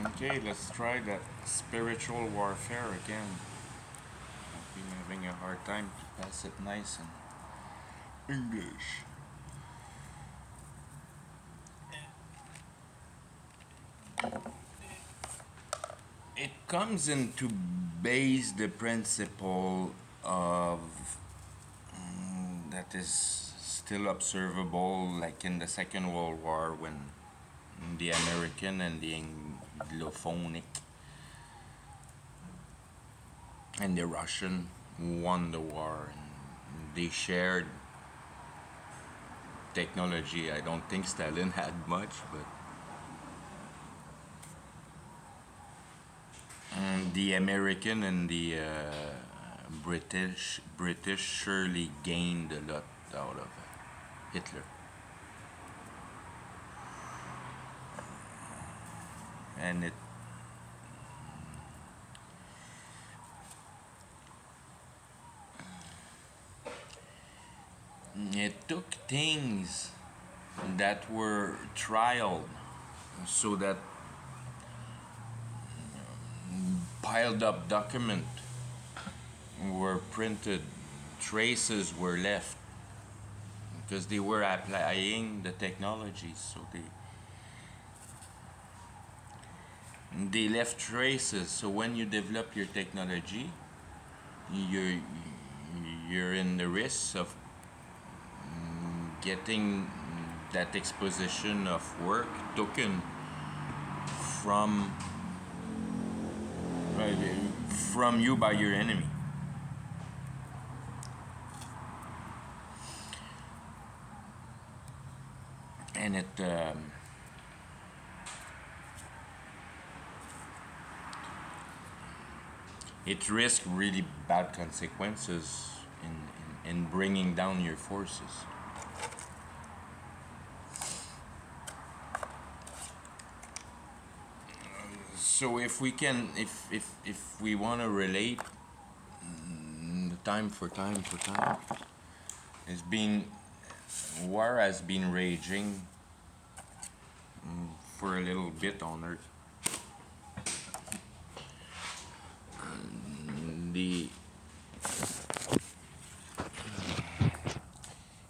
Okay, let's try that spiritual warfare again. I've been having a hard time to pass it nice in English. It comes into base the principle of that is still observable, like in the Second World War when the American and the Anglophonic and the Russian won the war, and they shared technology. I don't think Stalin had much, but the American and the British surely gained a lot out of Hitler, and it took things that were trialed, so that piled up document were printed, traces were left because they were applying the technology, so they left traces. So when you develop your technology, you're you're in the risk of getting that exposition of work taken from uh, from you by your enemy. And it risks really bad consequences in bringing down your forces. So if we can, if we want to relate time, it's been war has been raging for a little bit on Earth. The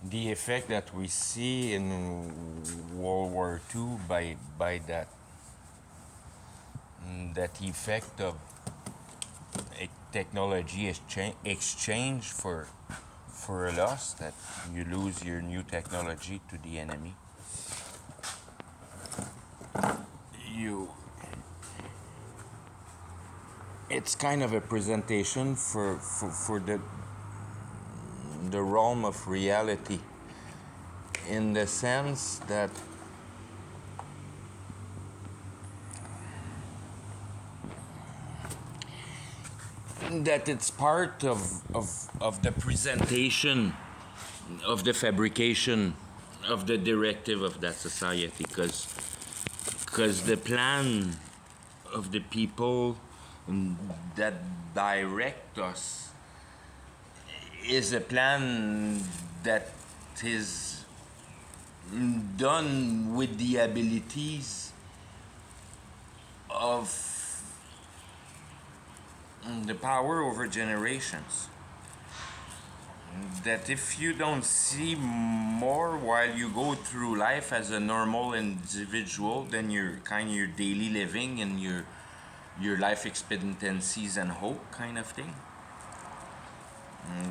the effect that we see in World War II by that effect of technology exchange for a loss, that you lose your new technology to the enemy. You It's kind of a presentation for the realm of reality, in the sense that it's part of the presentation of the fabrication of the directive of that society, because the plan of the people that direct us is a plan that is done with the abilities of the power over generations. That if you don't see more while you go through life as a normal individual, then your daily living and your life expectancies and hope kind of thing.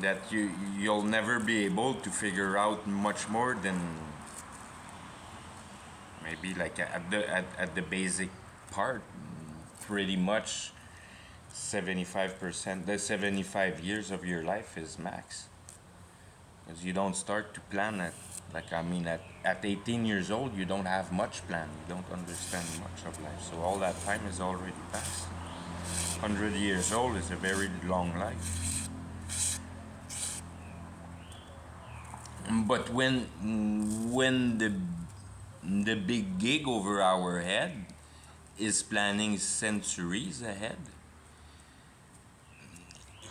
That you'll never be able to figure out much more than maybe like at the basic part, pretty much 75%, the 75 years of your life is max, because you don't start to plan at, like, I mean, at 18 years old you don't have much plan, you don't understand much of life, so all that time is already past. 100 years old is a very long life. But when the big gig over our head is planning centuries ahead,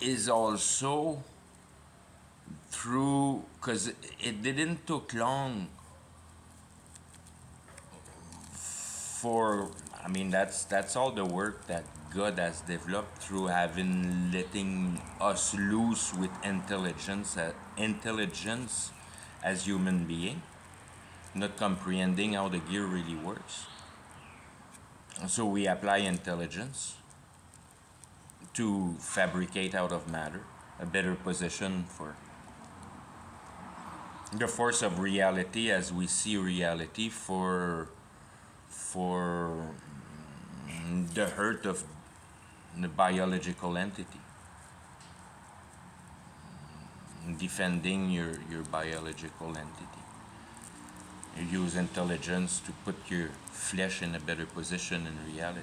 is also through, because it didn't took long for I mean, that's all the work that God has developed through having letting us loose with intelligence as human being, not comprehending how the gear really works. So we apply intelligence to fabricate out of matter a better position for the force of reality as we see reality for the hurt of the biological entity, defending your biological entity. You use intelligence to put your flesh in a better position in reality.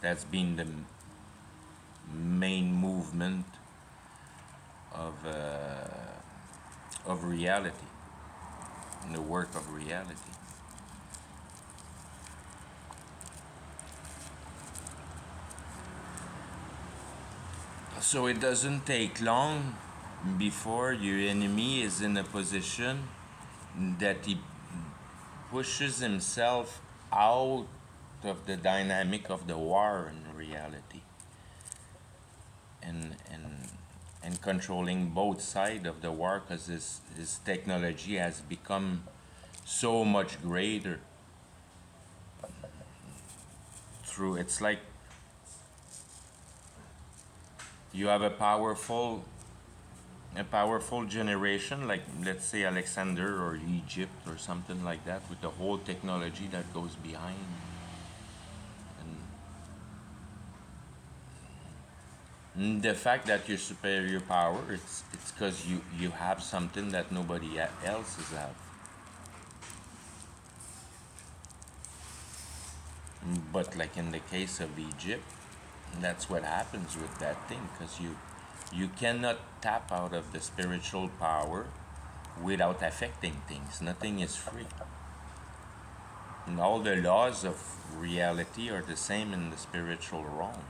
That's been the main movement of reality, the work of reality. So it doesn't take long before your enemy is in a position that he pushes himself out of the dynamic of the war in reality, and controlling both sides of the war, because his technology has become so much greater through it's like you have a powerful generation, like let's say Alexander or Egypt or something like that, with the whole technology that goes behind. And the fact that you're superior power, it's because you have something that nobody else has have. But like in the case of Egypt, that's what happens with that thing, because you cannot tap out of the spiritual power without affecting things. Nothing is free. And all the laws of reality are the same in the spiritual realm.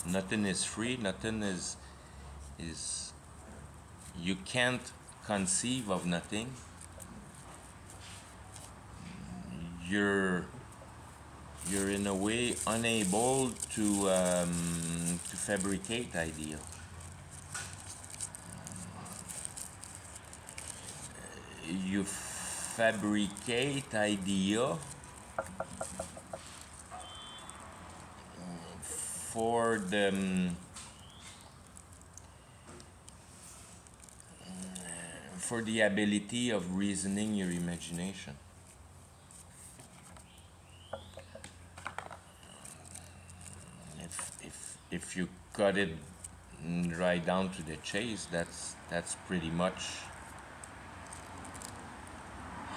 Nothing is free, nothing is you can't conceive of nothing. You're you're in a way unable to fabricate idea. You fabricate idea for the ability of reasoning your imagination. If you cut it right down to the chase, that's pretty much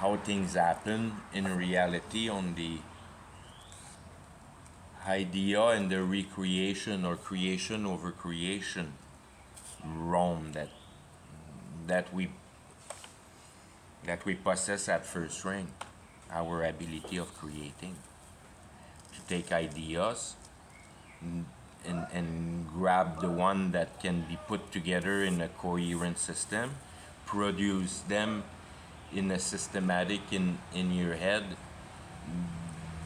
how things happen in reality on the idea and the recreation or creation over creation realm that we that we possess at first rank, our ability of creating, to take ideas and grab the one that can be put together in a coherent system, produce them in a systematic in your head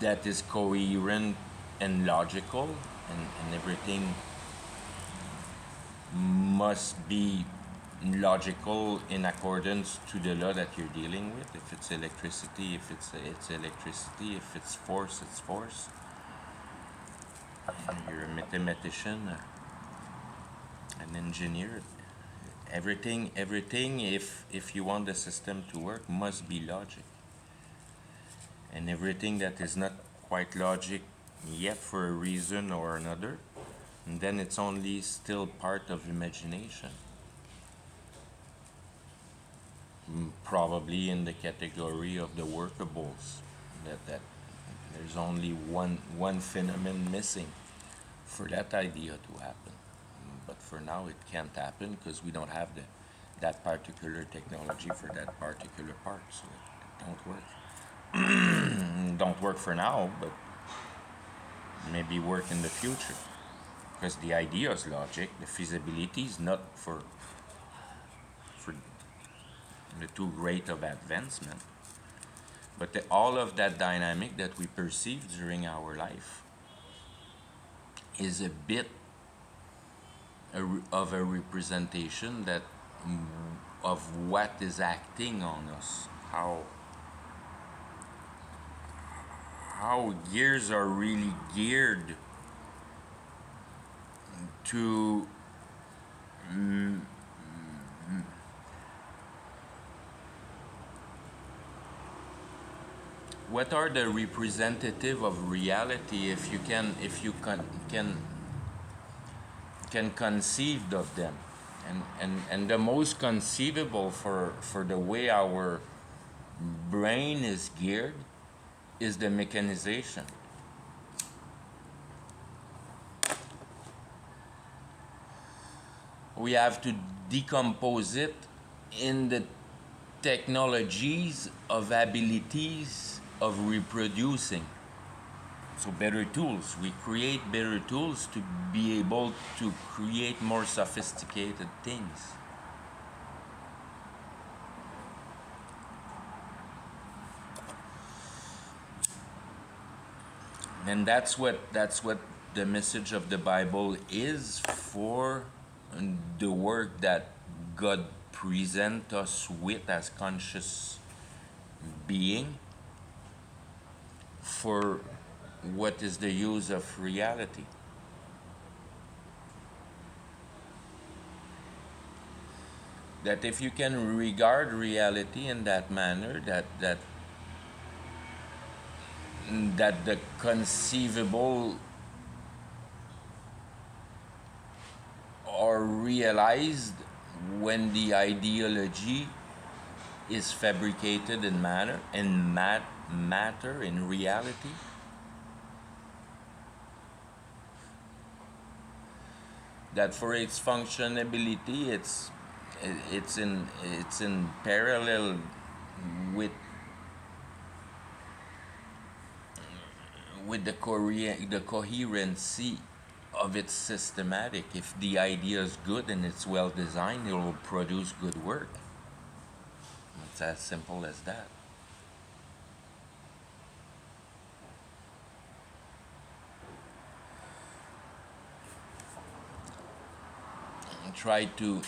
that is coherent and logical, and everything must be logical in accordance to the law that you're dealing with. If it's electricity, if it's electricity. If it's force, it's force. You're a mathematician, an engineer. Everything. If you want the system to work, must be logic. And everything that is not quite logic yet for a reason or another, and then it's only still part of imagination. Probably in the category of the workables, that there's only one phenomenon missing for that idea to happen. But for now, it can't happen because we don't have that particular technology for that particular part, so it don't work. Don't work for now, but maybe work in the future. Because the idea is logic, the feasibility is not for the too great of advancement. But all of that dynamic that we perceive during our life is a bit of a representation that of what is acting on us, how gears are really geared to what are the representative of reality, if you can conceive of them, and the most conceivable for the way our brain is geared is the mechanization. We have to decompose it in the technologies of abilities of reproducing. So better tools. We create better tools to be able to create more sophisticated things. And that's what the message of the Bible is for the work that God present us with as conscious being, for what is the use of reality. That if you can regard reality in that manner, that the conceivable are realized when the ideology is fabricated in matter, in reality. That for its functionality, it's in parallel with the coherency of its systematic. If the idea is good and it's well designed, it will produce good work. It's as simple as that. Try to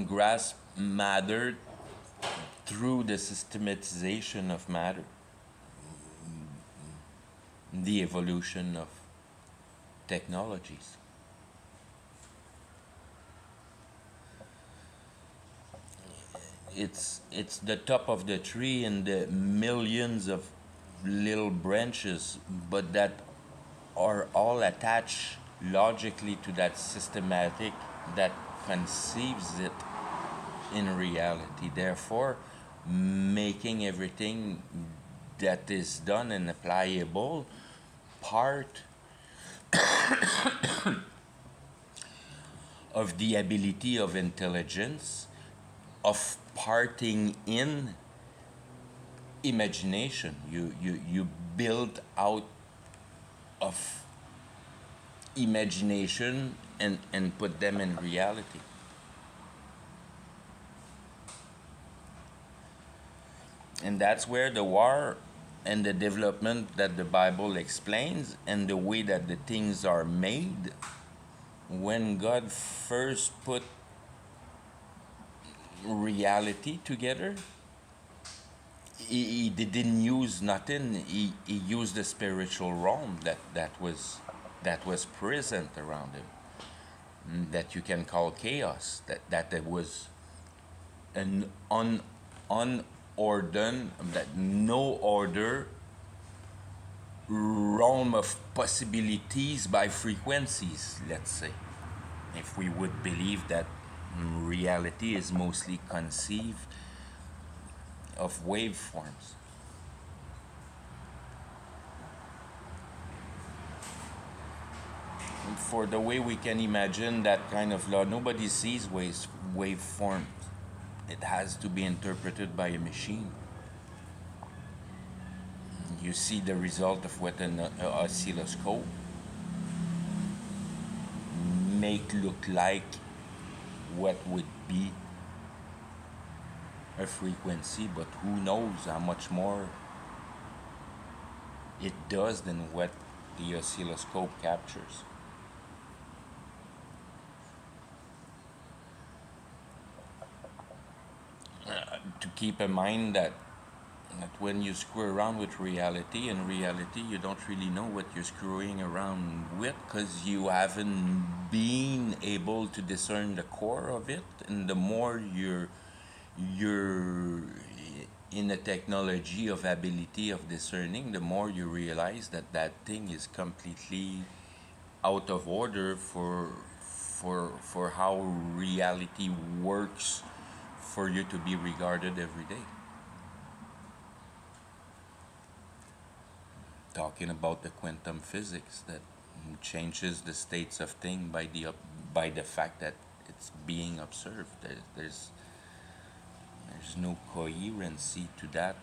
grasp matter through the systematization of matter, the evolution of technologies. It's the top of the tree and the millions of little branches, but that are all attached logically to that systematic that conceives it in reality. Therefore, making everything that is done and applicable part of the ability of intelligence, of parting in imagination. You build out of imagination and put them in reality. And that's where the war and the development that the Bible explains and the way that the things are made, when God first put reality together, he didn't use nothing. He used the spiritual realm that was present around him, that you can call chaos. That there was an unordered, that no order, realm of possibilities by frequencies. Let's say, if we would believe that reality is mostly conceived of waveforms. For the way we can imagine that kind of law, nobody sees waveforms. It has to be interpreted by a machine. You see the result of what an oscilloscope make look like what would be a frequency, but who knows how much more it does than what the oscilloscope captures. To keep in mind that when you screw around with reality, in reality, you don't really know what you're screwing around with because you haven't been able to discern the core of it. And the more you're in the technology of ability of discerning, the more you realize that that thing is completely out of order for how reality works for you to be regarded every day. Talking about the quantum physics that changes the states of thing by the fact that it's being observed. There's no coherency to that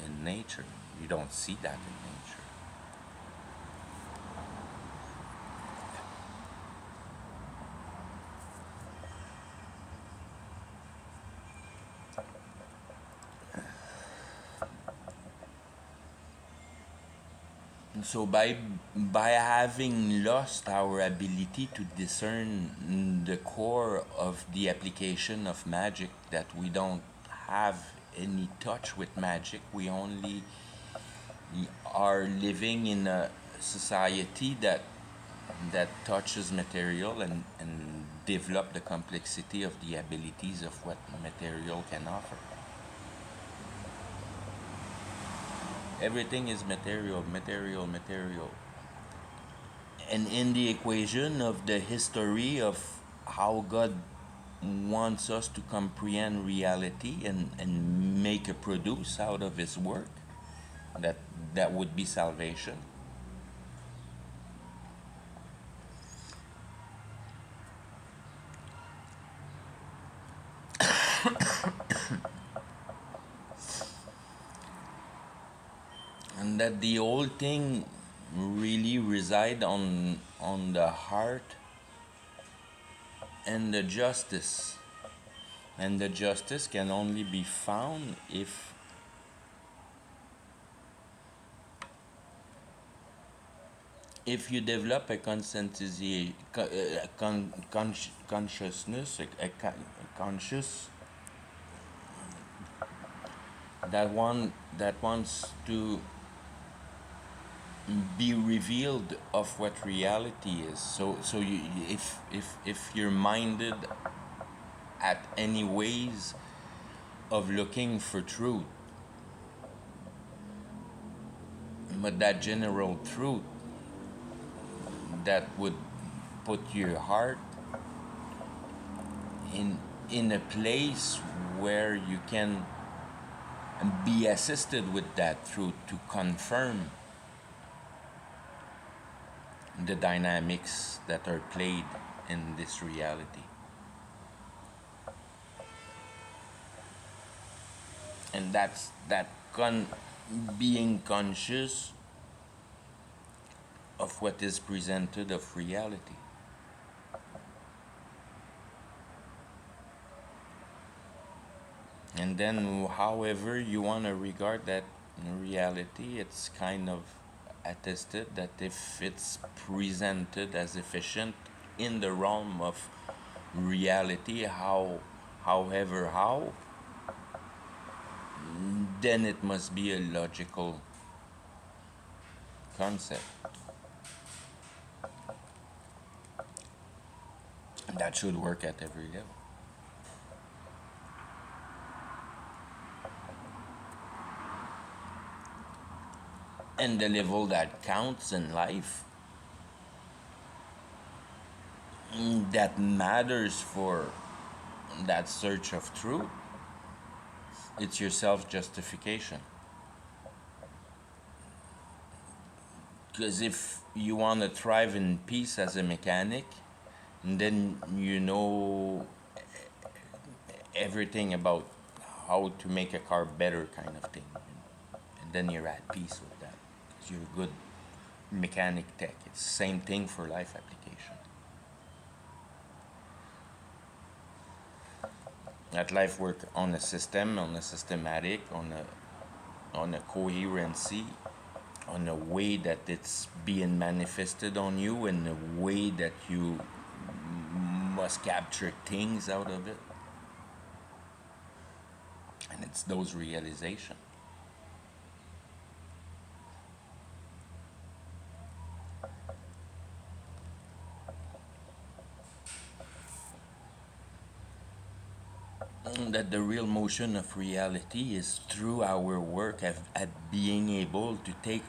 in nature. You don't see that in nature. And so by having lost our ability to discern the core of the application of magic, that we don't have any touch with magic, we only are living in a society that touches material and develop the complexity of the abilities of what material can offer. Everything is material, material, material. And in the equation of the history of how God wants us to comprehend reality and make a produce out of his work, that that would be salvation. And that the whole thing really reside on the heart and the justice. And the justice can only be found if you develop a consciousness, a conscious that wants to be revealed of what reality is. So if you're minded at any ways of looking for truth, but that general truth that would put your heart in in a place where you can be assisted with that truth to confirm the dynamics that are played in this reality. And that's being conscious of what is presented of reality. And then, however you want to regard that reality, it's kind of attested that if it's presented as efficient in the realm of reality, how, then it must be a logical concept. That should work at every level. And the level that counts in life, that matters for that search of truth, it's your self justification. Because if you want to thrive in peace as a mechanic, then you know everything about how to make a car better, kind of thing. And then you're at peace with that. Because you're a good mechanic tech. It's the same thing for life application. That life work on a system, on a systematic, on a coherency, on a way that it's being manifested on you, and a way that you must capture things out of it. And it's those realizations. That the real motion of reality is through our work at being able to take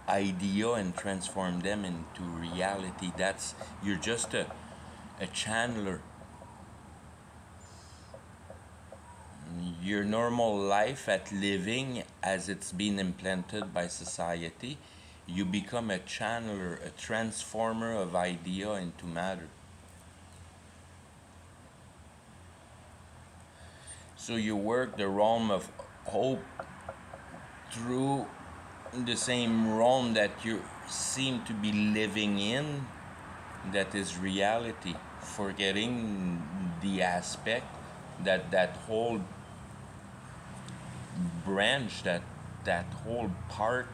idea and transform them into reality. That's you're just a channeler. Your normal life at living as it's been implanted by society, you become a channeler, a transformer of idea into matter. So you work the realm of hope through the same realm that you seem to be living in, that is reality, forgetting the aspect that whole branch, that whole part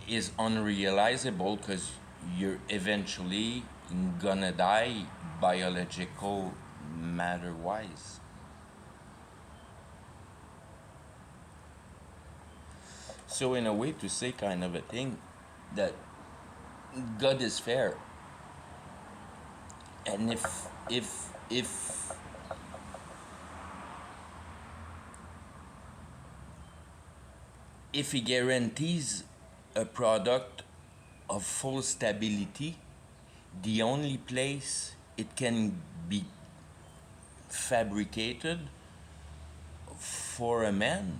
is unrealizable because you're eventually gonna die biological matter wise. So in a way to say kind of a thing that God is fair, and if he guarantees a product of full stability, the only place it can be fabricated for a man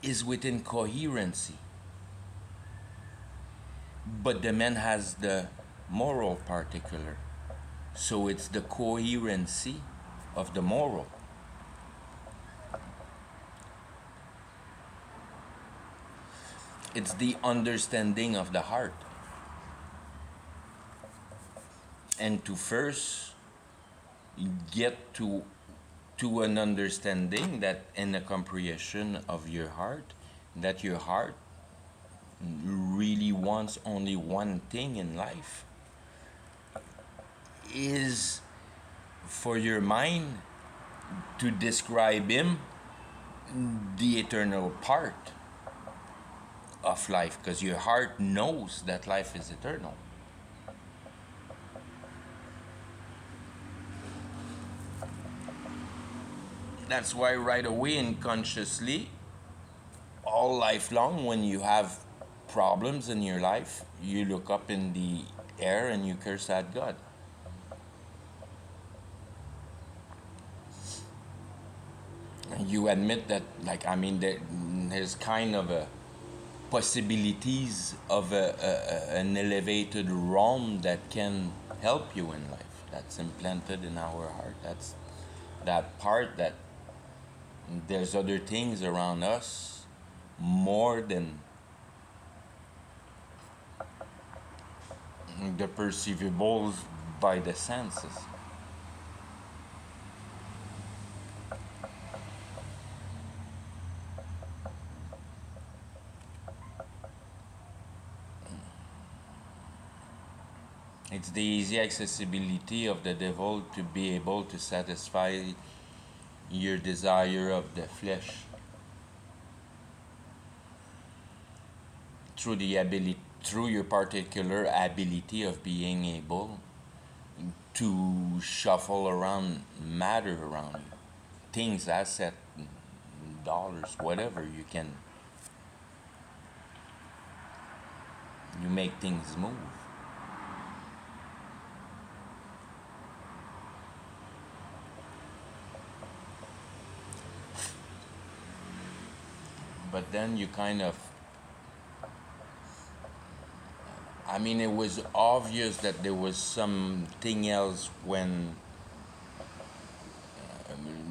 is within coherency. But the man has the moral particular. So it's the coherency of the moral. It's the understanding of the heart. And to first get to an understanding that and a comprehension of your heart, that your heart really wants only one thing in life, is for your mind to describe him the eternal part of life, because your heart knows that life is eternal. That's why right away and consciously, all life long, when you have problems in your life, you look up in the air and you curse at God. You admit that, like, I mean, there's kind of a possibilities of an elevated realm that can help you in life. That's implanted in our heart. That's that part that there's other things around us more than the perceivables by the senses. It's the easy accessibility of the devil to be able to satisfy your desire of the flesh through the ability, through your particular ability of being able to shuffle around matter around you, things, asset, dollars, whatever. You make things move. But then you kind of, I mean, it was obvious that there was something else when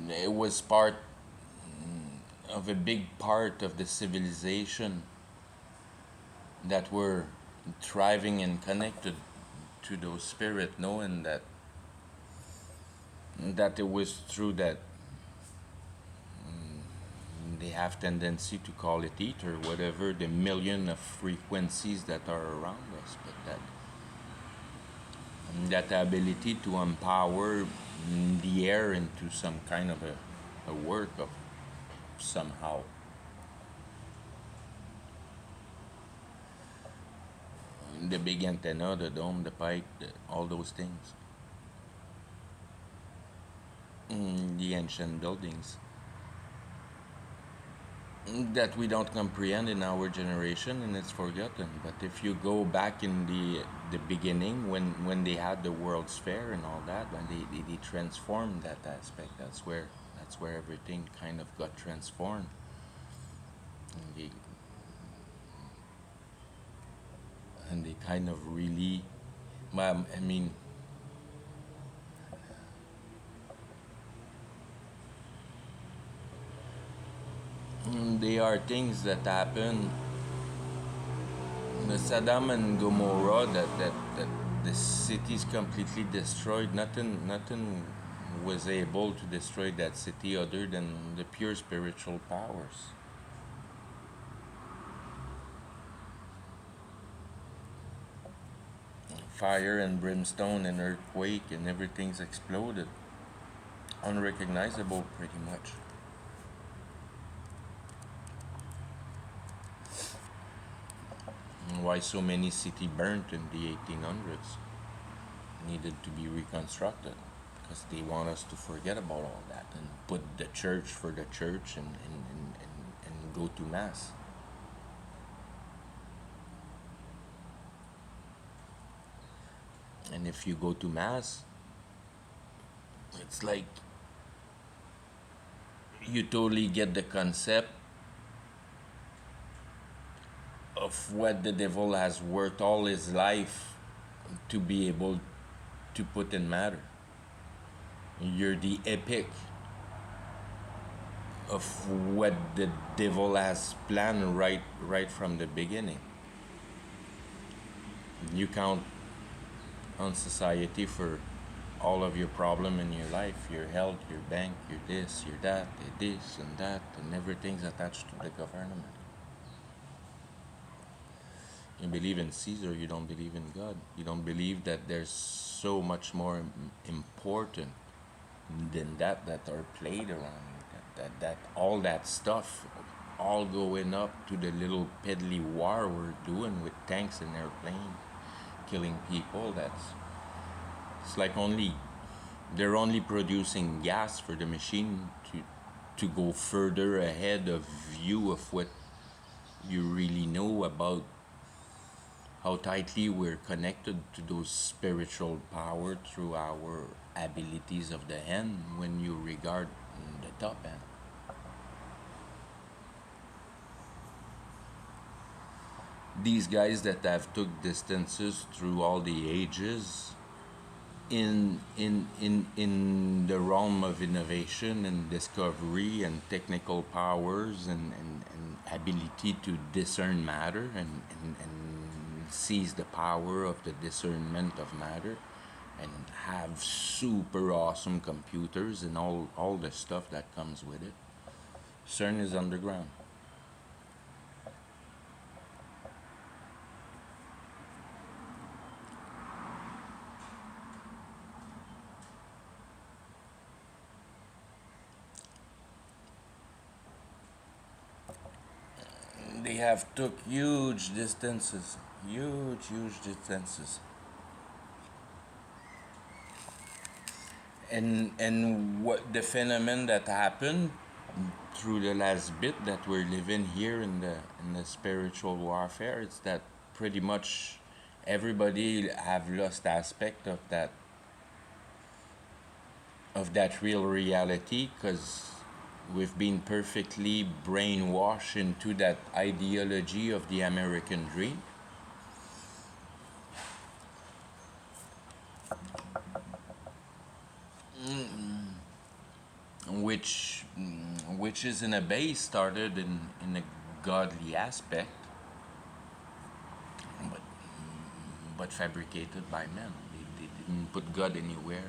it was part of a big part of the civilization that were thriving and connected to those spirit, knowing that that it was true that they have tendency to call it ether, whatever the million of frequencies that are around us, but that ability to empower the air into some kind of a work of somehow. The big antenna, the dome, the pipe, all those things. The ancient buildings that we don't comprehend in our generation, and it's forgotten. But if you go back in the beginning, when they had the World's Fair and all that, when they transformed that aspect, that's where everything kind of got transformed. And they kind of really, well, I mean, they are things that happen. The Saddam and Gomorrah, that the cities completely destroyed. Nothing was able to destroy that city other than the pure spiritual powers. Fire and brimstone and earthquake and everything's exploded. Unrecognizable, pretty much. And why so many cities burnt in the 1800s needed to be reconstructed, because they want us to forget about all that and put the church for the church and go to mass. And if you go to mass, it's like you totally get the concept of what the devil has worked all his life to be able to put in matter. You're the epic of what the devil has planned right from the beginning. You count on society for all of your problem in your life, your health, your bank, your this, your that, this and that, and everything's attached to the government. You believe in Caesar, you don't believe in God. You don't believe that there's so much more important than that are played around you. That all that stuff all going up to the little piddly war we're doing with tanks and airplanes killing people. It's like they're only producing gas for the machine to go further ahead of view of what you really know about how tightly we're connected to those spiritual power through our abilities of the hand when you regard the top end. These guys that have took distances through all the ages in the realm of innovation and discovery and technical powers and ability to discern matter and seize the power of the discernment of matter and have super awesome computers and all the stuff that comes with it. CERN is underground. They have took huge distances, huge distances, and what the phenomenon that happened through the last bit that we're living here in the spiritual warfare, it's that pretty much everybody have lost aspect of that real reality, because we've been perfectly brainwashed into that ideology of the American dream, which is in a base started in a godly aspect, but but fabricated by men. They didn't put God anywhere,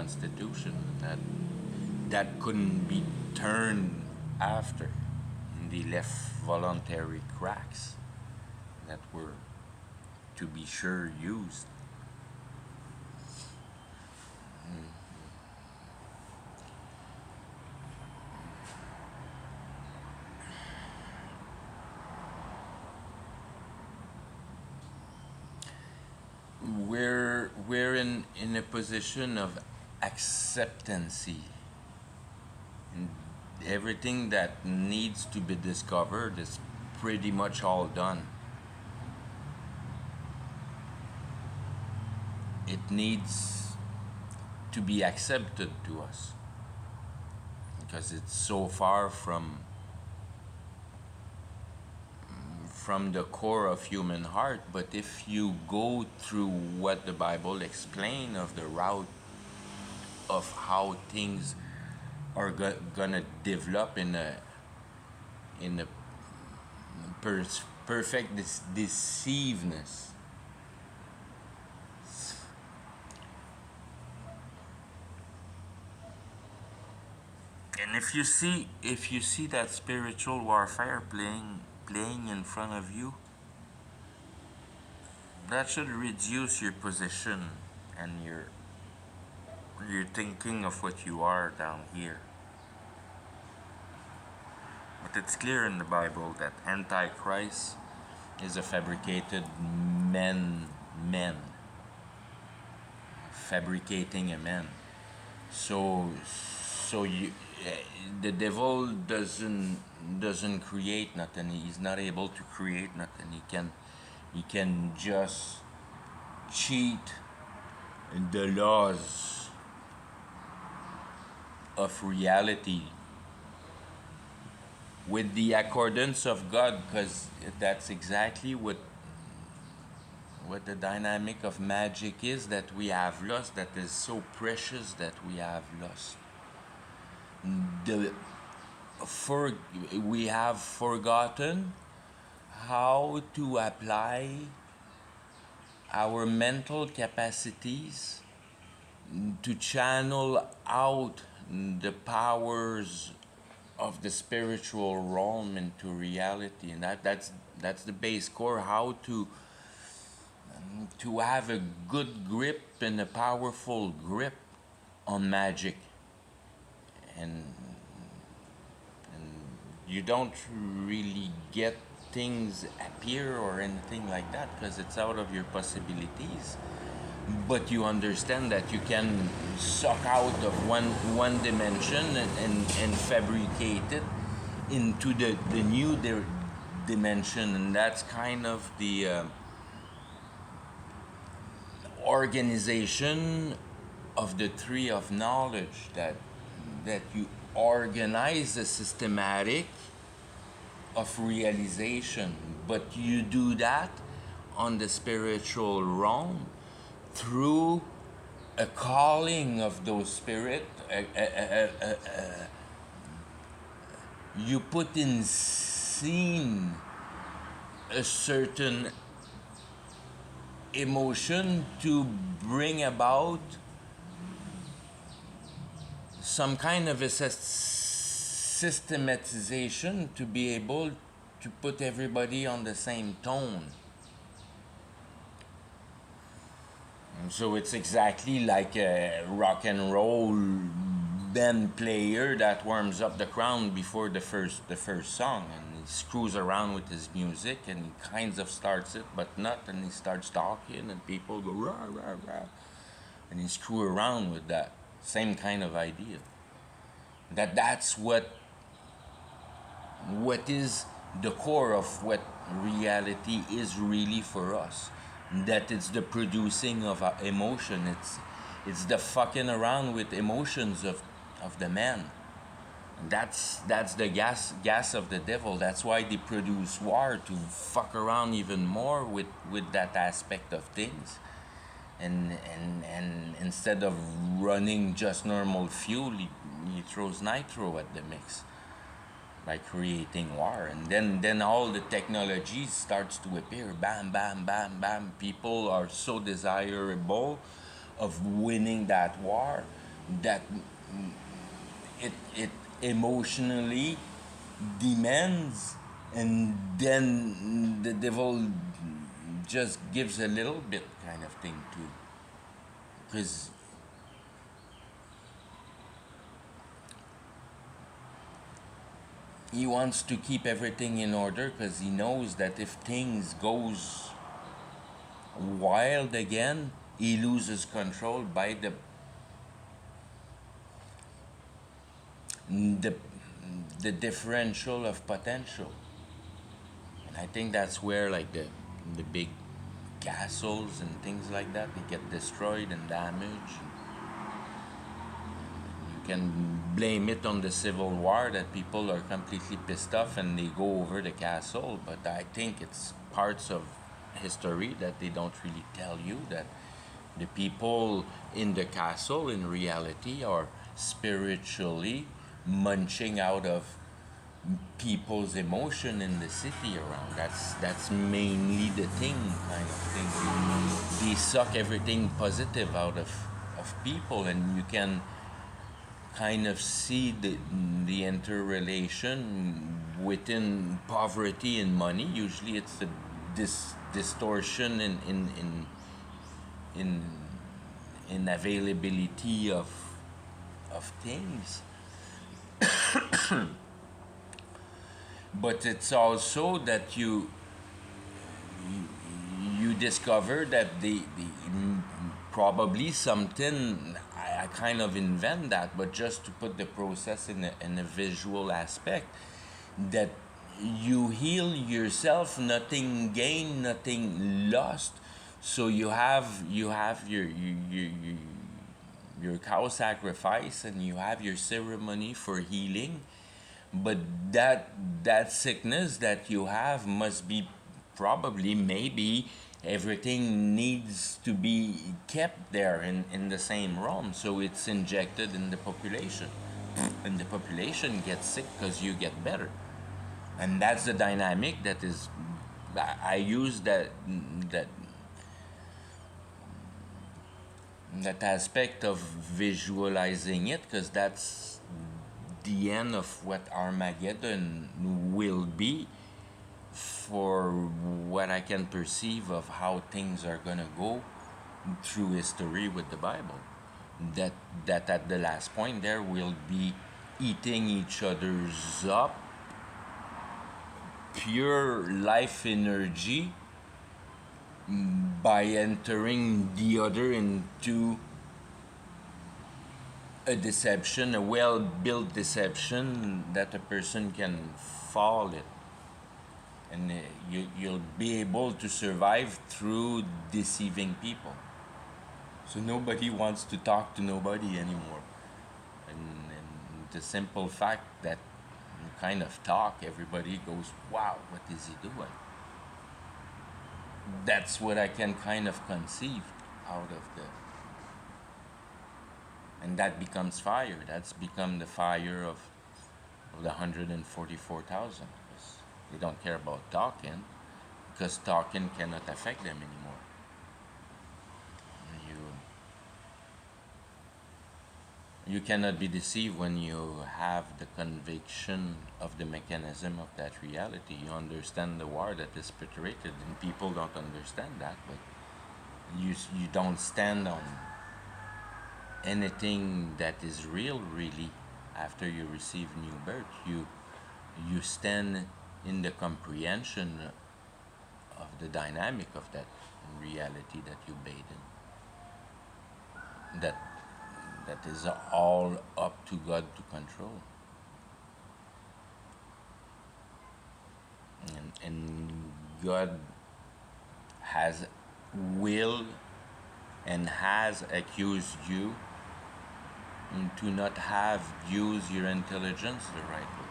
constitution that couldn't be turned after. And they left voluntary cracks that were, to be sure, used. We're in a position of acceptancy. And everything that needs to be discovered is pretty much all done. It needs to be accepted to us because it's so far from the core of human heart. But if you go through what the Bible explains of the route of how things are gonna develop in a perfect deceiveness. And if you see that spiritual warfare playing in front of you, that should reduce your position and your thinking of what you are down here. But it's clear in the Bible that Antichrist is a fabricated man, fabricating a man. So the devil doesn't create nothing. He's not able to create nothing. He can just cheat the laws of reality with the accordance of God, because that's exactly what the dynamic of magic is that we have lost, that is so precious that we have lost. We have forgotten how to apply our mental capacities to channel out the powers of the spiritual realm into reality, and that's the base core. How to have a good grip and a powerful grip on magic, and you don't really get things appear or anything like that because it's out of your possibilities. But you understand that you can suck out of one dimension and fabricate it into the new dimension, and that's kind of the organization of the tree of knowledge, that you organize a systematic of realization, but you do that on the spiritual realm through a calling of those spirit. You put in scene a certain emotion to bring about some kind of a systematization to be able to put everybody on the same tone. And so it's exactly like a rock and roll band player that warms up the crowd before the first song, and he screws around with his music and he kinds of starts it but not, and he starts talking and people go rah rah rah, and he screw around with that same kind of idea. That's what is the core of what reality is really for us. That it's the producing of emotion. It's the fucking around with emotions of the man. That's the gas of the devil. That's why they produce war, to fuck around even more with that aspect of things. And instead of running just normal fuel, he throws nitro at the mix by creating war. And then all the technology starts to appear. Bam, bam, bam, bam. People are so desirable of winning that war that it emotionally demands, and then the devil just gives a little bit kind of thing too, because he wants to keep everything in order, because he knows that if things goes wild again, he loses control by the the differential of potential. And I think that's where like the big castles and things like that, they get destroyed and damaged. You can blame it on the Civil War, that people are completely pissed off and they go over the castle, but I think it's parts of history that they don't really tell you, that the people in the castle in reality are spiritually munching out of people's emotion in the city around. That's mainly the thing, kind of thing. They suck everything positive out of people, and you can kind of see the interrelation within poverty and money. Usually, it's the distortion in in availability of things, but it's also that you discover that the probably something, I kind of invent that, but just to put the process in a visual aspect, that you heal yourself, nothing gained, nothing lost. So you have your cow sacrifice, and you have your ceremony for healing, but that sickness that you have must be, probably, maybe everything needs to be kept there in the same realm, so it's injected in the population, and the population gets sick because you get better. And that's the dynamic that is, I use that that aspect of visualizing it, because that's the end of what Armageddon will be, for what I can perceive of how things are gonna go through history with the Bible. That at the last point there will be eating each other's up, pure life energy, by entering the other into a deception, a well-built deception that a person can fall in, and you'll be able to survive through deceiving people. So nobody wants to talk to nobody anymore, and the simple fact that you kind of talk, everybody goes, "Wow, what is he doing?" That's what I can kind of conceive out of the, and that becomes fire. That's become the fire of the 144,000. They don't care about talking, because talking cannot affect them anymore. You cannot be deceived when you have the conviction of the mechanism of that reality. You understand the war that is perpetrated, and people don't understand that, but you don't stand on anything that is real, really. After you receive new birth, you stand in the comprehension of the dynamic of that reality that you bathe in. That is all up to God to control. And God has will and has accused you to not have used your intelligence the right way.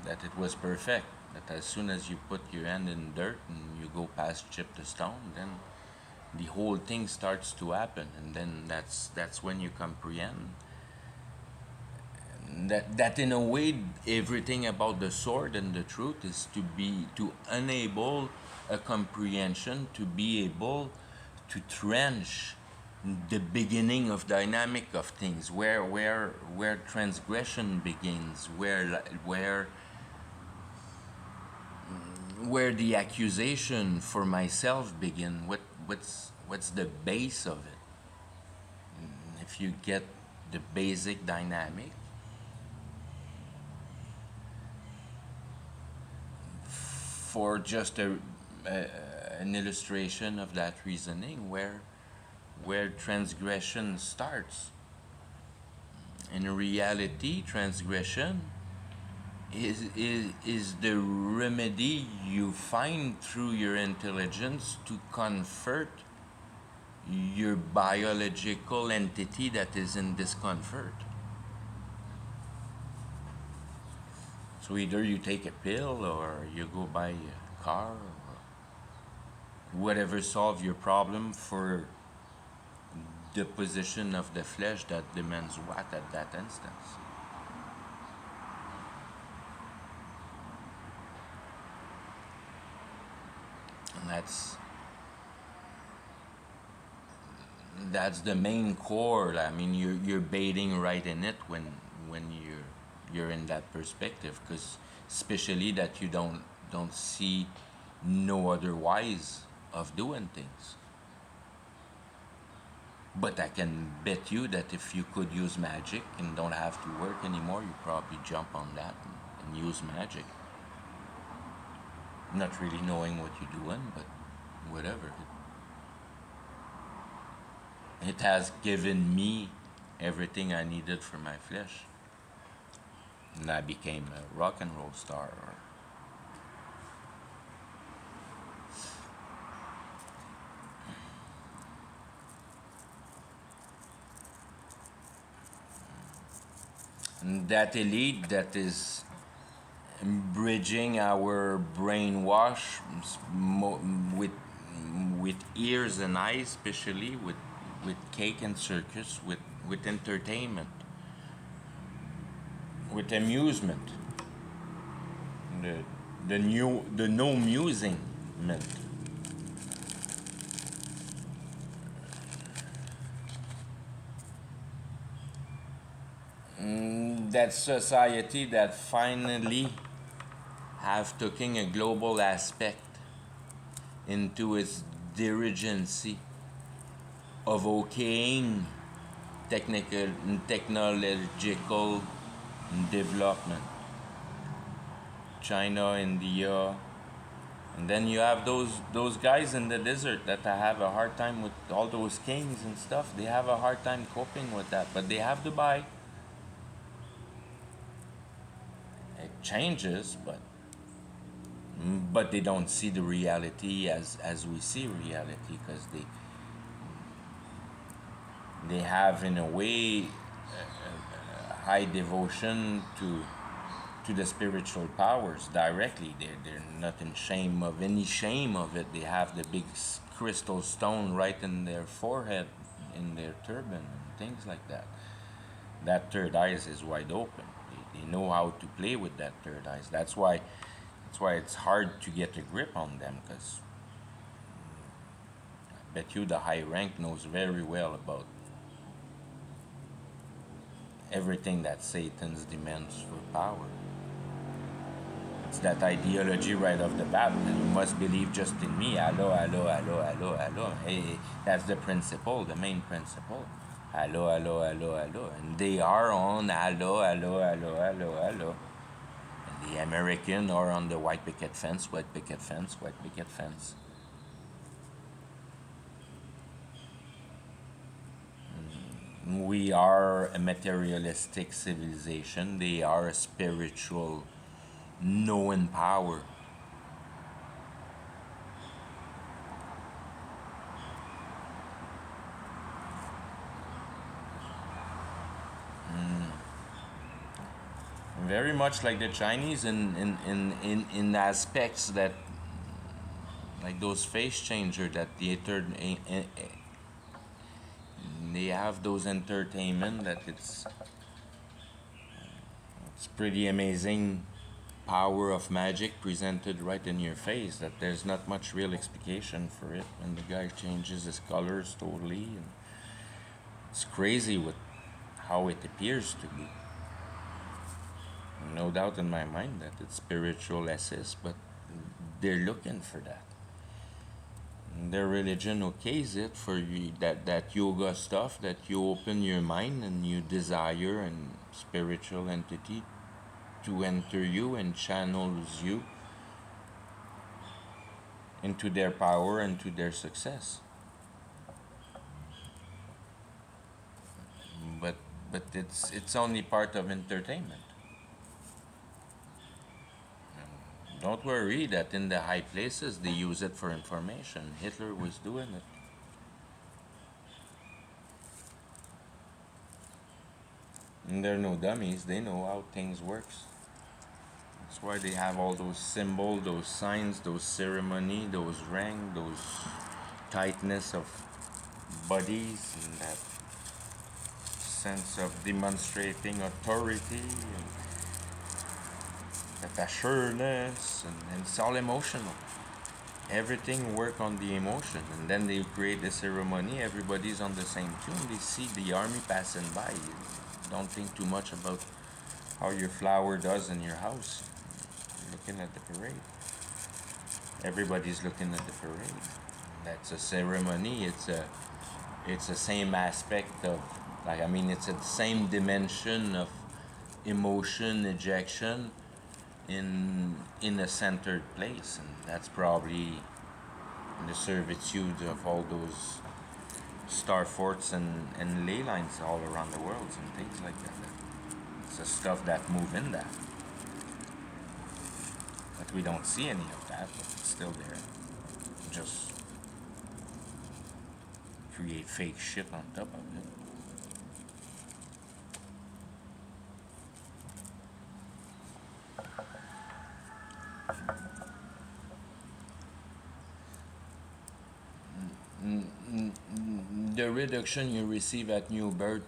That it was perfect. That as soon as you put your hand in dirt and you go past chip to stone, then the whole thing starts to happen, and then that's when you comprehend that in a way everything about the sword and the truth is to enable a comprehension, to be able to trench the beginning of dynamic of things, where transgression begins, where the accusation for myself begin, what's the base of it. If you get the basic dynamic, for just a an illustration of that reasoning, where transgression starts. In reality, transgression is the remedy you find through your intelligence to convert your biological entity that is in discomfort. So either you take a pill or you go buy a car or whatever solve your problem for the position of the flesh that demands what at that instance. And that's the main core. I mean, you're baiting right in it when you're in that perspective, because especially that you don't see no other wise of doing things. But I can bet you that if you could use magic and don't have to work anymore, you probably jump on that and use magic. Not really knowing what you're doing, but whatever. It has given me everything I needed for my flesh. And I became a rock and roll star. And that elite that is bridging our brainwash with ears and eyes, especially with cake and circus, with entertainment, with amusement, the no musing meant. That society that finally have taken a global aspect into its dirigency of okaying technological development. China, India, and then you have those guys in the desert that have a hard time with all those kings and stuff. They have a hard time coping with that, but they have to buy. It changes, but they don't see the reality as we see reality, because they have in a way a high devotion to the spiritual powers directly. They're not in shame of any shame of it. They have the big crystal stone right in their forehead, in their turban, and things like that. That third eye is wide open. They know how to play with that third eye. That's why it's hard to get a grip on them, because I bet you the high rank knows very well about everything that Satan's demands for power. It's that ideology right off the bat. You must believe just in me. Hello, hello, hello, hello, hello. Hey, that's the principle, the main principle. Hello, hello, hello, hello. And they are on hello, hello, hello, hello, hello. And the American are on the white picket fence, white picket fence, white picket fence. We are a materialistic civilization. They are a spiritual knowing power. Very much like the Chinese in aspects that, like those face changer that they have those entertainment that it's pretty amazing power of magic presented right in your face, that there's not much real explication for it, and the guy changes his colors totally, and it's crazy with how it appears to be. No doubt in my mind that it's spiritual assist, but they're looking for that. Their religion okays it for you, that yoga stuff, that you open your mind and you desire and spiritual entity to enter you and channels you into their power and to their success. But it's only part of entertainment. Don't worry that in the high places they use it for information. Hitler was doing it. And they're no dummies. They know how things works. That's why they have all those symbols, those signs, those ceremony, those rank, those tightness of bodies, and that sense of demonstrating authority, and that assuredness, and it's all emotional. Everything work on the emotion, and then they create the ceremony. Everybody's on the same tune. They see the army passing by. You don't think too much about how your flower does in your house. You're looking at the parade. Everybody's looking at the parade. That's a ceremony. It's the same aspect of, like, I mean, it's the same dimension of emotion ejection in a centered place, and that's probably the servitude of all those star forts and ley lines all around the world and things like that. It's the stuff that move in that. But we don't see any of that, but it's still there. Just create fake shit on top of it. The reduction you receive at new birth,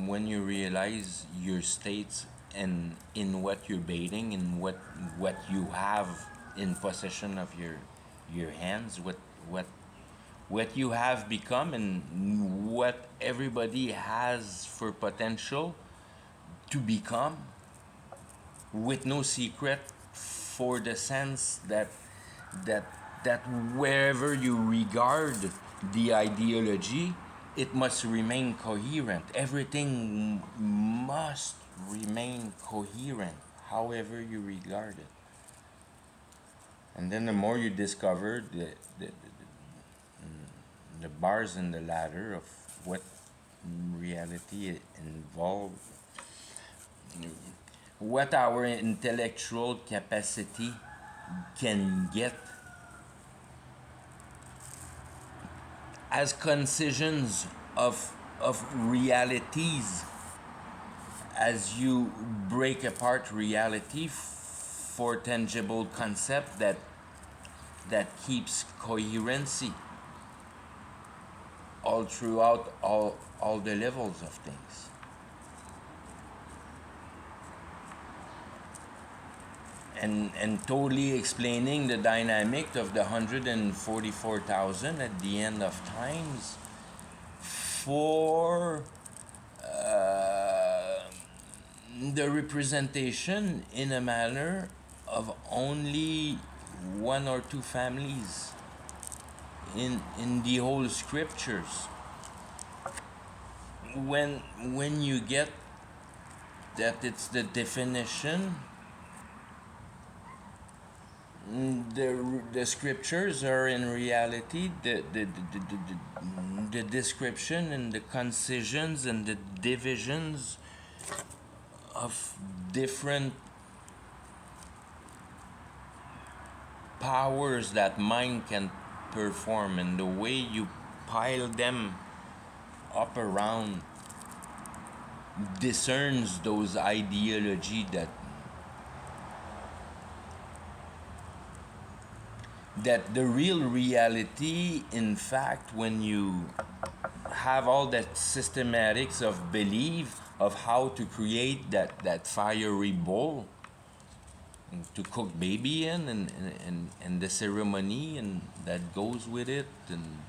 when you realize your states and in what you're bathing and what you have in possession of your hands, what you have become and what everybody has for potential to become, with no secret, for the sense that that wherever you regard the ideology, it must remain coherent. Everything must remain coherent, however you regard it. And then the more you discover the bars in the ladder of what reality involves, what our intellectual capacity can get as concisions of realities, as you break apart reality for tangible concept that keeps coherency all throughout all the levels of things. And totally explaining the dynamic of the 144,000 at the end of times for the representation in a manner of only one or two families in the whole scriptures. When you get that it's the definition, the scriptures are in reality the description and the concisions and the divisions of different powers that mind can perform, and the way you pile them up around discerns those ideology that the real reality, in fact, when you have all that systematics of belief of how to create that fiery bowl, to cook baby in, and the ceremony and that goes with it, and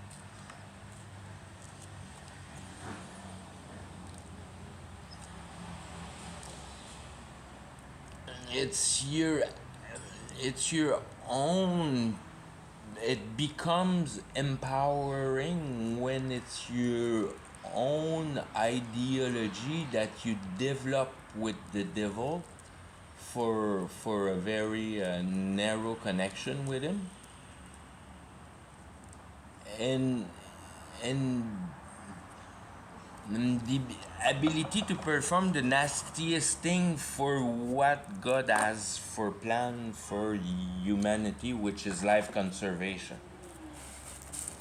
it's your it's your own. It becomes empowering when it's your own ideology that you develop with the devil for a very narrow connection with him, and and the ability to perform the nastiest thing for what God has for plan for humanity, which is life conservation.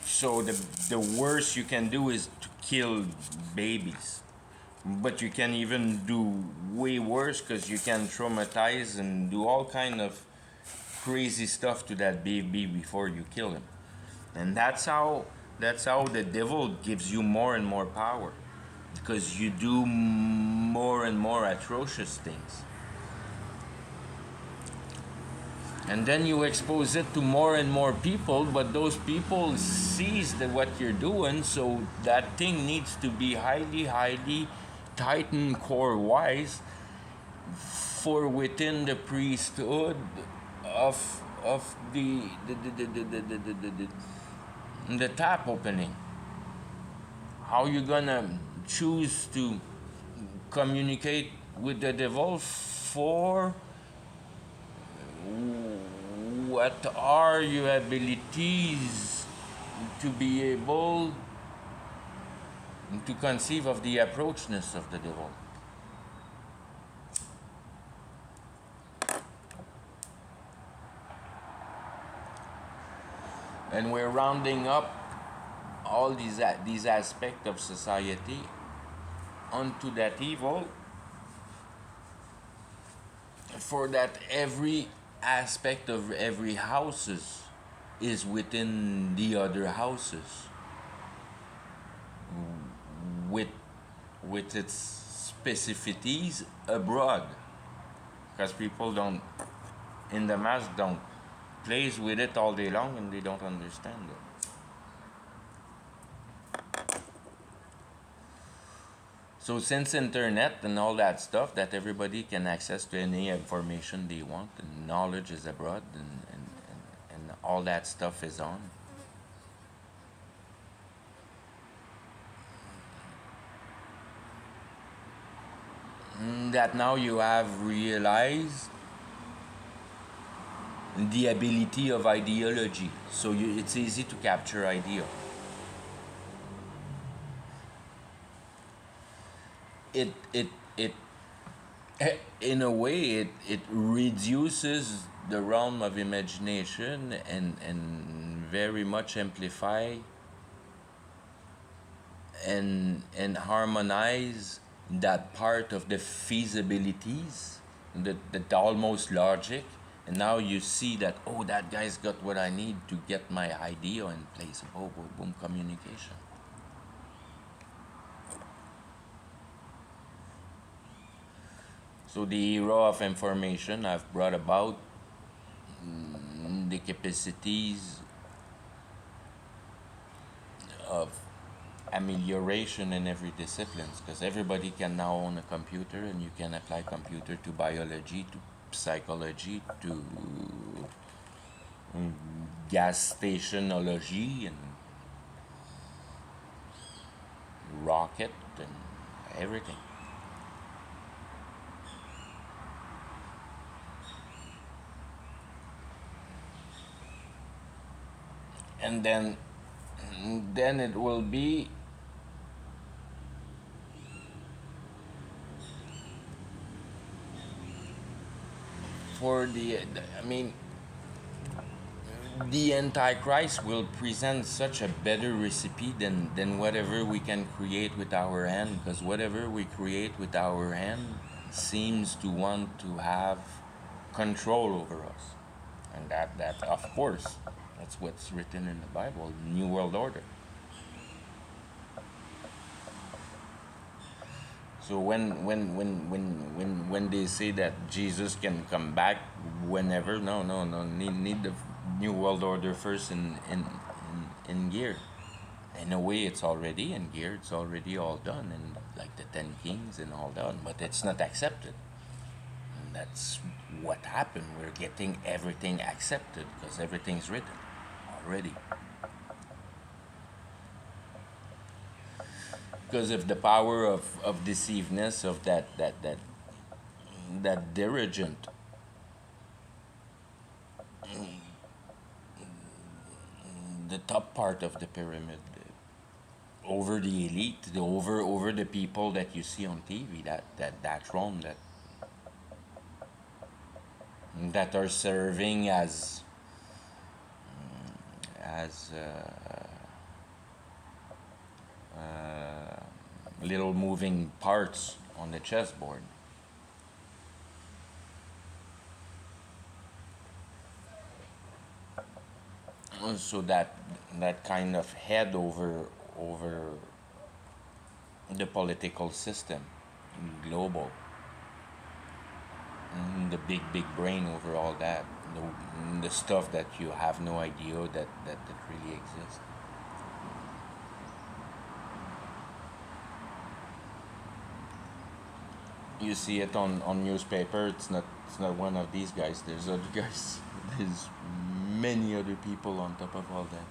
So the worst you can do is to kill babies, but you can even do way worse because you can traumatize and do all kind of crazy stuff to that baby before you kill him, and that's how the devil gives you more and more power because you do more and more atrocious things. And then you expose it to more and more people, but those people sees that what you're doing, so that thing needs to be highly titan core wise for within the priesthood of the tap opening. How you gonna choose to communicate with the devil for what are your abilities to be able to conceive of the approachness of the devil. And we're rounding up all these aspects of society onto that evil, for that every aspect of every houses is within the other houses with its specificities abroad, because people don't in the mass don't plays with it all day long and they don't understand it. So since internet and all that stuff, that everybody can access to any information they want, and knowledge is abroad, and all that stuff is on. That now you have realized the ability of ideology. So it's easy to capture idea. It in a way it reduces the realm of imagination, and very much amplify and harmonize that part of the feasibilities, the almost logic, and now you see that, oh, that guy's got what I need to get my idea in place. Boom, boom, boom, communication. So the era of information have brought about the capacities of amelioration in every discipline, because everybody can now own a computer, and you can apply computer to biology, to psychology, to gas stationology, and rocket, and everything. And then it will be for I mean, the Antichrist will present such a better recipe than whatever we can create with our hand, because whatever we create with our hand seems to want to have control over us. And that of course, that's what's written in the Bible, New World Order. So when they say that Jesus can come back whenever, no, no, no, need the new world order first in gear. In a way, it's already in gear. It's already all done, and like the Ten Kings and all done, but it's not accepted. And that's what happened. We're getting everything accepted because everything's written already. Because of the power of deceiveness of that dirigent, the top part of the pyramid, over the elite, over the people that you see on TV, that Rome that are serving as little moving parts on the chessboard. So that kind of head over the political system, global, the big brain over all that, the stuff that you have no idea that really exists. You see it on newspaper. It's not one of these guys. There's other guys. There's many other people on top of all that.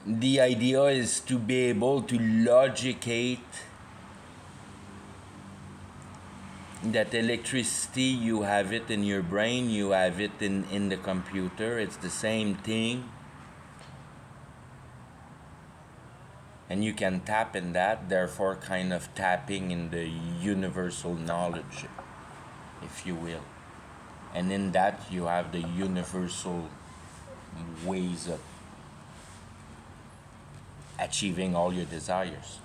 The idea is to be able to logicate that electricity, you have it in your brain, you have it in the computer, it's the same thing. And you can tap in that, therefore kind of tapping in the universal knowledge, if you will. And in that you have the universal ways of achieving all your desires.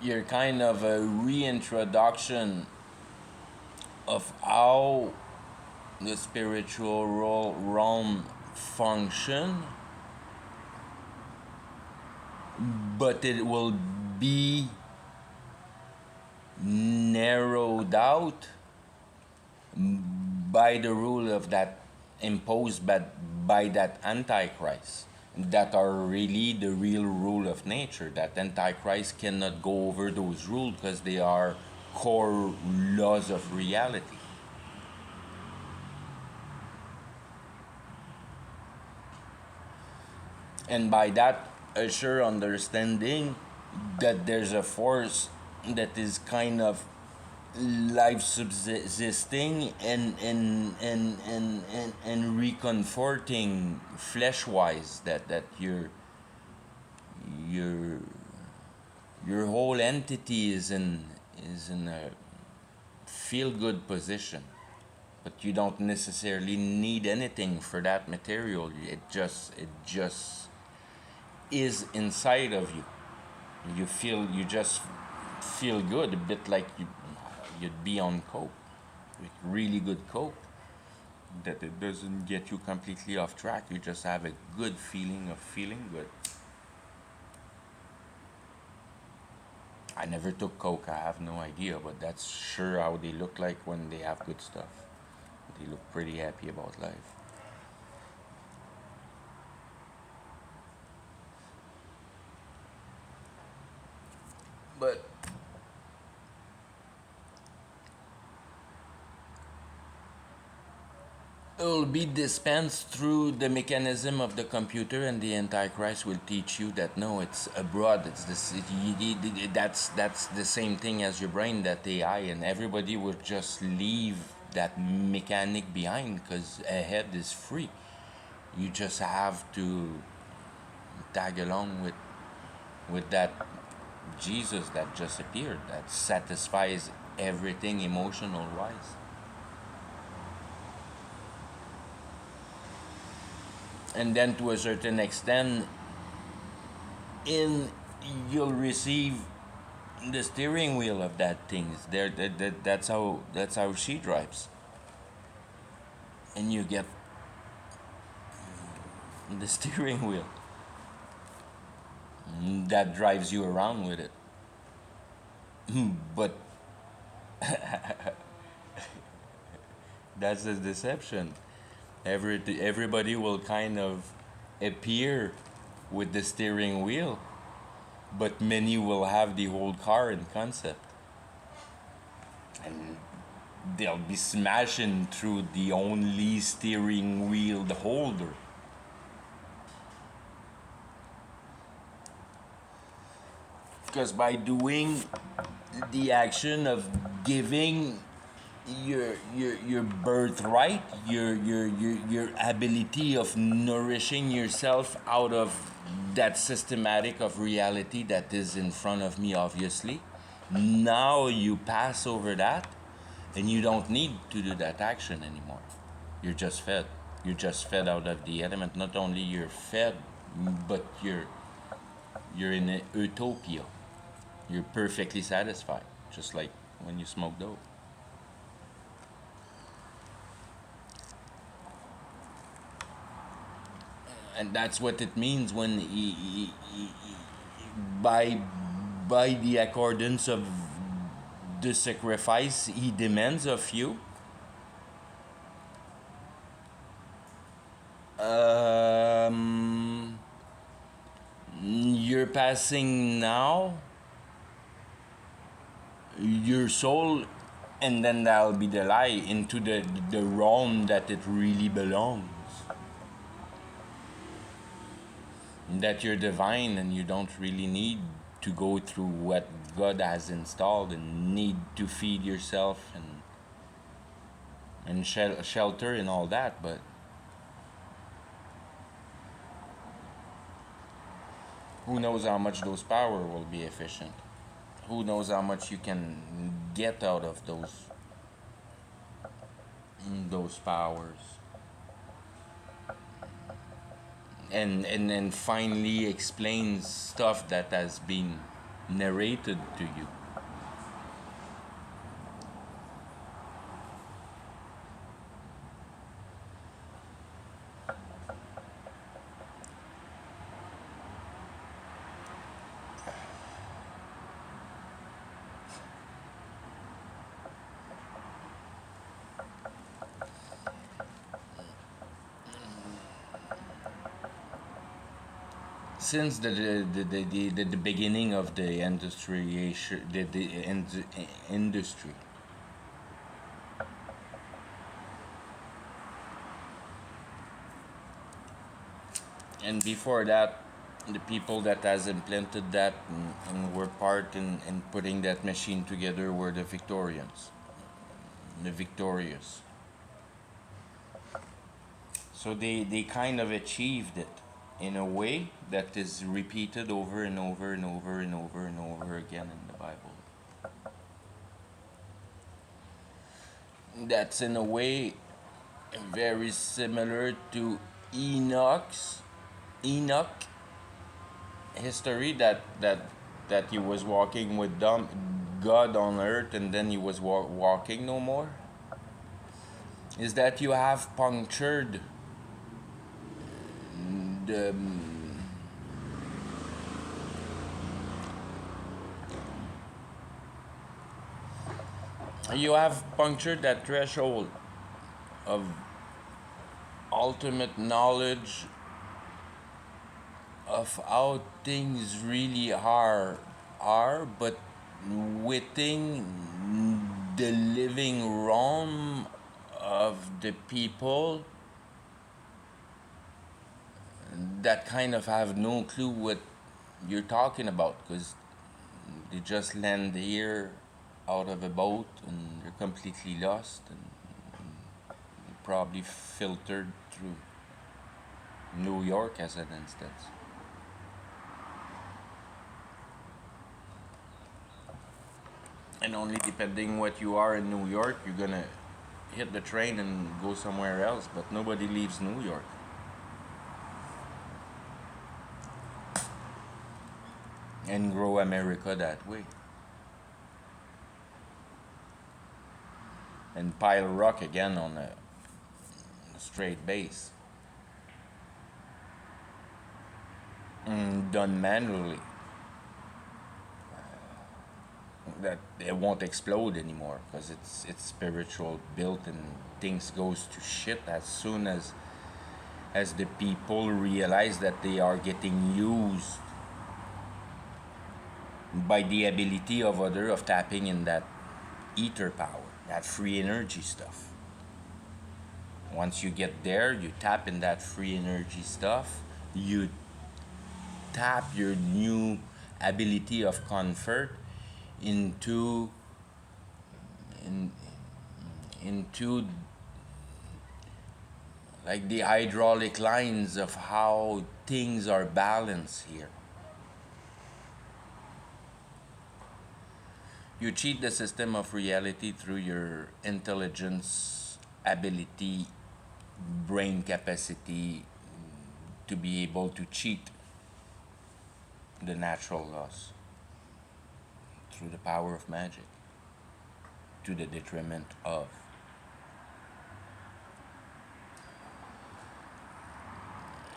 You're kind of a reintroduction of how the spiritual realm function, but it will be narrowed out by the rule of that imposed by that antichrist, that are really the real rule of nature. That antichrist cannot go over those rules because they are core laws of reality. And by that, a sure understanding that there's a force that is kind of life subsisting and reconforting flesh wise, that your your whole entity is in a feel good position, but you don't necessarily need anything for that material. It just is inside of you. You just feel good, a bit like you'd be on coke, with really good coke, that it doesn't get you completely off track. You just have a good feeling of feeling good. I never took coke. I have no idea, but that's sure how they look like when they have good stuff. They look pretty happy about life. But it will be dispensed through the mechanism of the computer, and the Antichrist will teach you that no, it's abroad. It's this. That's the same thing as your brain, that AI, and everybody will just leave that mechanic behind because ahead is free. You just have to tag along with that Jesus that just appeared, that satisfies everything emotional wise. And then to a certain extent, in you'll receive The steering wheel of that thing is there. That's how she drives, and you get the steering wheel that drives you around with it. But that's the deception. Everybody will kind of appear with the steering wheel, but many will have the whole car in concept, and they'll be smashing through the only steering wheel holder. Because by doing the action of giving your birthright, your ability of nourishing yourself out of that systematic of reality that is in front of me, obviously. Now you pass over that, and you don't need to do that action anymore. You're just fed. You're just fed out of the element. Not only you're fed, but you're in a utopia. You're perfectly satisfied, just like when you smoke dope. And that's what it means when by by the accordance of the sacrifice he demands of you, um, you're passing now your soul, and then that'll be the lie, into the realm that it really belongs. That you're divine and you don't really need to go through what God has installed and need to feed yourself and shelter and all that, but who knows how much those power will be efficient? Who knows how much you can get out of those powers? And then finally explains stuff that has been narrated to you. Since the beginning of the industry, and before that, the people that has implanted that and were part in putting that machine together were the Victorians, the victorious. So they kind of achieved it in a way that is repeated over and over and over and over and over again in the Bible. That's in a way very similar to Enoch history, that he was walking with God on earth, and then he was walking no more. Is that you have punctured the you have punctured that threshold of ultimate knowledge of how things really are, but within the living realm of the people that kind of have no clue what you're talking about, because they just land here out of a boat and they're completely lost, and probably filtered through New York as an instance. And only depending what you are in New York, you're gonna hit the train and go somewhere else, but nobody leaves New York. And grow America that way. and pile rock again on a straight base, done manually, that it won't explode anymore because it's spiritual built, and things goes to shit as soon as the people realize that they are getting used by the ability of other of tapping in that ether power, that free energy stuff. Once you get there, you tap in that free energy stuff, you tap your new ability of comfort into in, into like the hydraulic lines of how things are balanced here. You cheat the system of reality through your intelligence, ability, brain capacity to be able to cheat the natural laws through the power of magic to the detriment of.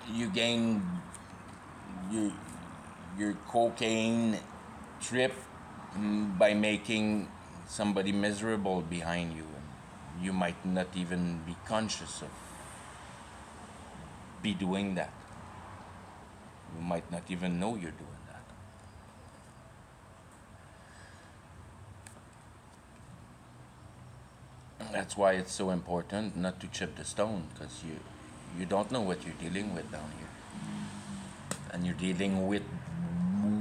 You gain your, your cocaine trip by making somebody miserable behind you, and you might not even be conscious of be doing that. You might not even know you're doing that. That's why it's so important not to chip the stone, because you don't know what you're dealing with down here, and you're dealing with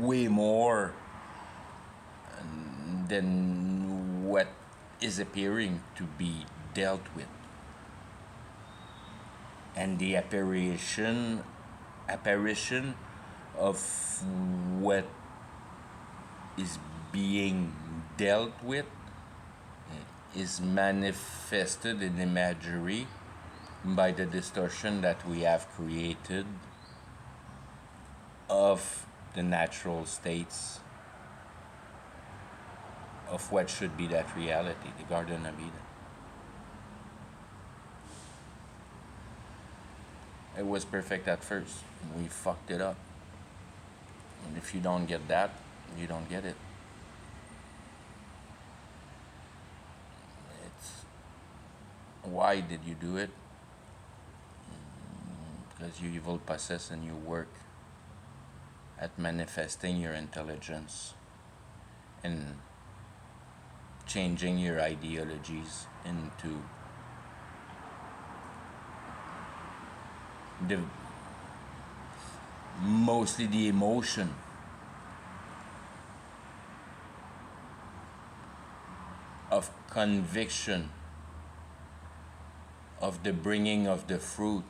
way more than what is appearing to be dealt with. And the apparition of what is being dealt with is manifested in imagery by the distortion that we have created of the natural states of what should be that reality, the Garden of Eden. It was perfect at first. We fucked it up. And if you don't get that, you don't get it. It's why did you do it? Because you evil possess and you work at manifesting your intelligence and changing your ideologies into the mostly the emotion of conviction of the bringing of the fruit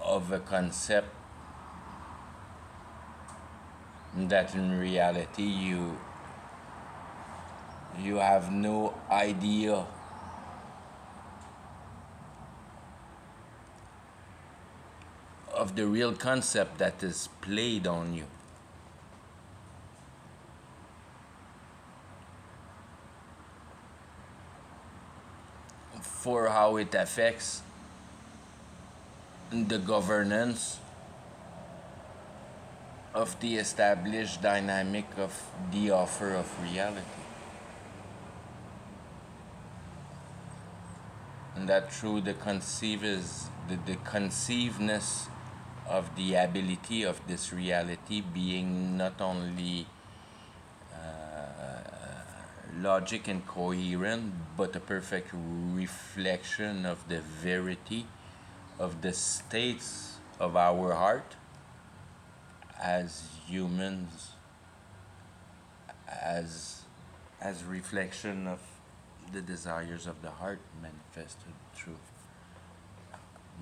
of a concept that in reality you have no idea of the real concept that is played on you. For how it affects the governance of the established dynamic of the offer of reality. And that through the the conceivedness of the ability of this reality being not only logic and coherent, but a perfect reflection of the verity of the states of our heart as humans, as reflection of the desires of the heart manifested through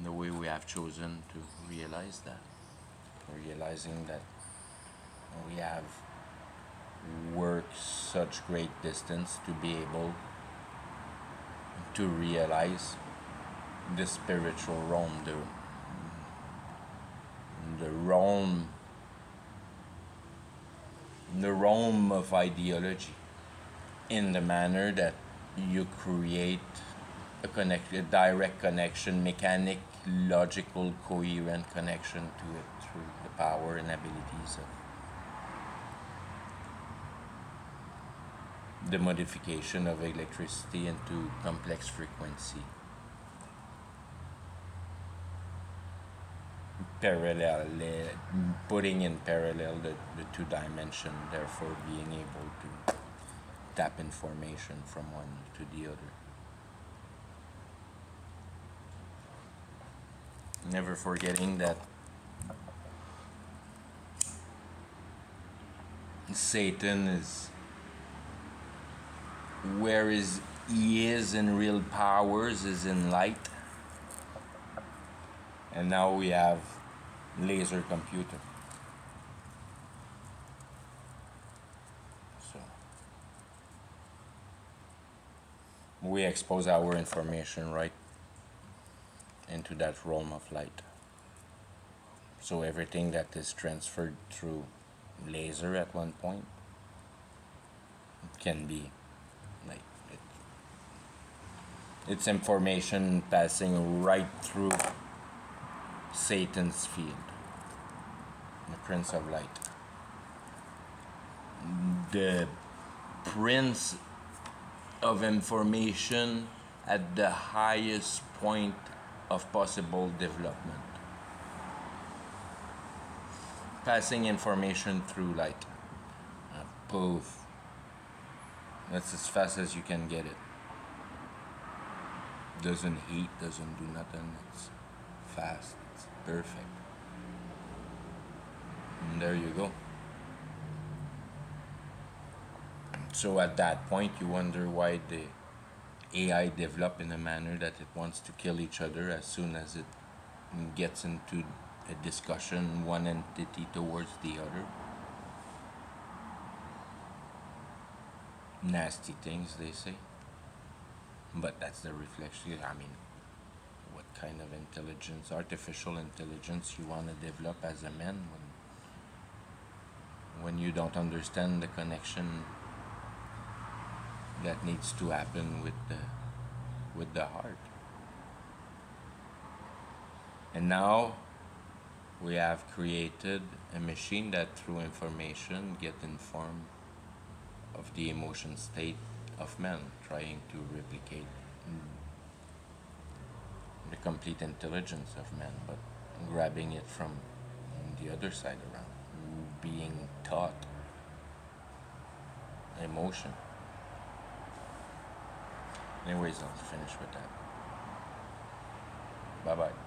the way we have chosen to realize that. Realizing that we have worked such great distance to be able to realize the spiritual realm, the realm, the realm of ideology, in the manner that you create a direct connection, mechanic, logical, coherent connection to it through the power and abilities of the modification of electricity into complex frequency. Parallel, putting in parallel the two dimension, therefore being able to tap information from one to the other. Never forgetting that Satan is where he is in real powers is in light, and now we have laser computer. So we expose our information right into that realm of light. So everything that is transferred through laser at one point can be like it's information passing right through Satan's field, the Prince of Light. The Prince of Information at the highest point of possible development. Passing information through light. Poof. That's as fast as you can get it. Doesn't heat, doesn't do nothing. It's fast, it's perfect. And there you go. So at that point, you wonder why the AI develop in a manner that it wants to kill each other as soon as it gets into a discussion, one entity towards the other. Nasty things, they say. But that's the reflection. I mean, what kind of intelligence, artificial intelligence, you want to develop as a man when you don't understand the connection that needs to happen with the heart. And now we have created a machine that through information get informed of the emotion state of man, trying to replicate the complete intelligence of man, but grabbing it from the other side around, being taught emotion. Anyways, I'll finish with that. Bye bye.